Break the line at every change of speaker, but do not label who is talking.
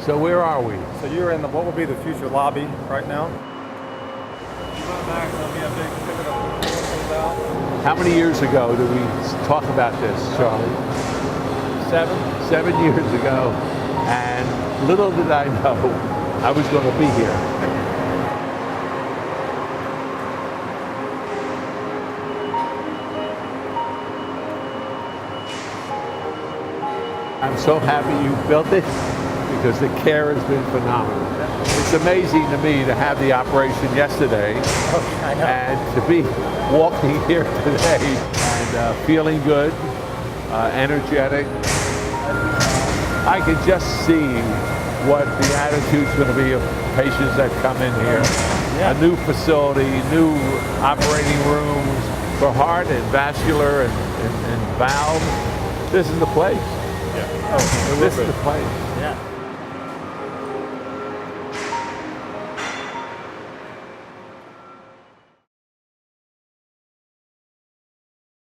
So where are we?
So you're in what will be the future lobby right now. You run back, there'll be a big pivot of
How many years ago did we talk about this, Charlie? 7 years ago, and little did I know I was going to be here. I'm so happy you built it because the care has been phenomenal. It's amazing to me to have the operation yesterday and to be walking here today and feeling good, energetic. I can just see what the attitude's going to be of patients that come in here. A new facility, new operating rooms for heart and vascular and valve. This is the place.
Yeah. Oh,
this is the place.
Yeah.